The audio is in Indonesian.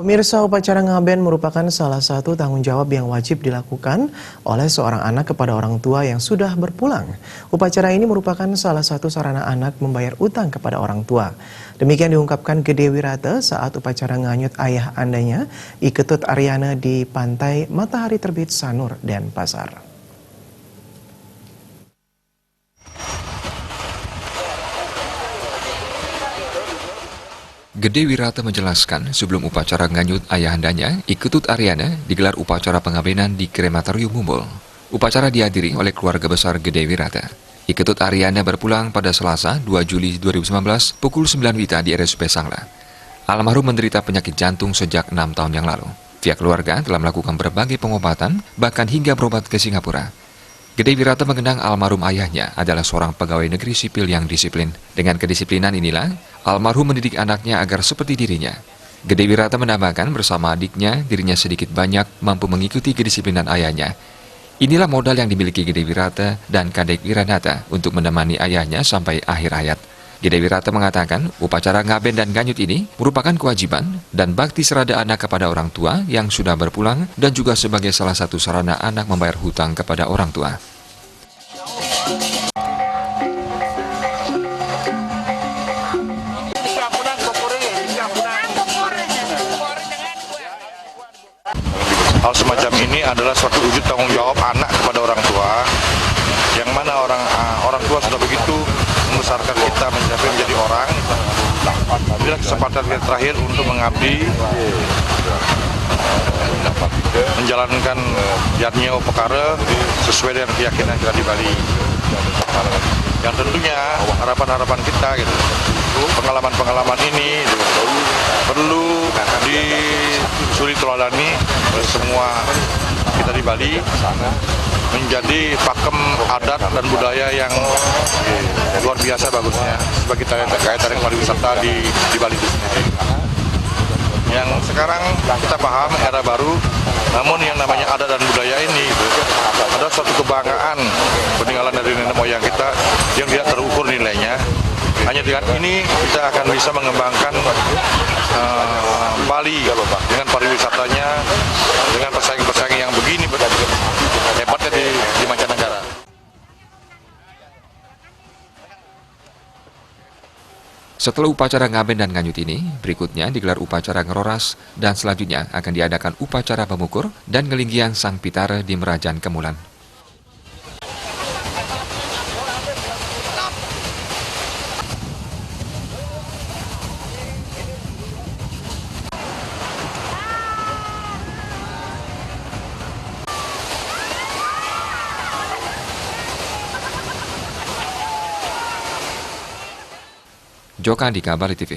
Pemirsa, upacara ngaben merupakan salah satu tanggung jawab yang wajib dilakukan oleh seorang anak kepada orang tua yang sudah berpulang. Upacara ini merupakan salah satu sarana anak membayar utang kepada orang tua. Demikian diungkapkan Gede Wirata saat upacara nganyut ayah andanya, Iketut Aryana di Pantai Matahari Terbit Sanur, Denpasar. Gede Wirata menjelaskan sebelum upacara nganyut ayahandanya, Iketut Aryana digelar upacara pengabenan di Krematorium Mumbul. Upacara dihadiri oleh keluarga besar Gede Wirata. Iketut Aryana berpulang pada Selasa 2 Juli 2019 pukul 9 WITA di RSUP Sangla. Almarhum menderita penyakit jantung sejak 6 tahun yang lalu. Pihak keluarga telah melakukan berbagai pengobatan, bahkan hingga berobat ke Singapura. Gede Wirata mengenang almarhum ayahnya adalah seorang pegawai negeri sipil yang disiplin. Dengan kedisiplinan inilah, almarhum mendidik anaknya agar seperti dirinya. Gede Wirata menambahkan bersama adiknya, dirinya sedikit banyak mampu mengikuti kedisiplinan ayahnya. Inilah modal yang dimiliki Gede Wirata dan Kadek Wiranata untuk menemani ayahnya sampai akhir hayat. Gede Wirata mengatakan, upacara ngaben dan nganyut ini merupakan kewajiban dan bakti serada anak kepada orang tua yang sudah berpulang dan juga sebagai salah satu sarana anak membayar hutang kepada orang tua. Hal semacam ini adalah suatu wujud tanggung jawab anak kepada orang tua, yang mana orang tua sudah begitu membesarkan kita menjadi orang. Bila kesempatan kita terakhir untuk mengabdi, menjalankan yarnio perkara sesuai dengan keyakinan kita di Bali. Yang tentunya harapan-harapan kita gitu, pengalaman-pengalaman ini perlu disuri teladani oleh semua kita di Bali, menjadi pakem adat dan budaya yang luar biasa bagusnya sebagai kaitan dengan pariwisata di Bali itu sendiri. Yang sekarang kita paham era baru, namun yang namanya adat dan budaya ini adalah suatu kebanggaan peninggalan dari nenek moyang kita yang tidak terukur nilainya. Hanya dengan ini kita akan bisa mengembangkan Bali dengan pariwisatanya, dengan pesaing-pesaing yang begini hebatnya di mancanegara. Setelah upacara ngaben dan nganyut ini, berikutnya digelar upacara ngeroras dan selanjutnya akan diadakan upacara pemukur dan ngelinggian Sang Pitara di Merajan Kemulan. Joka Andika, Bali TV.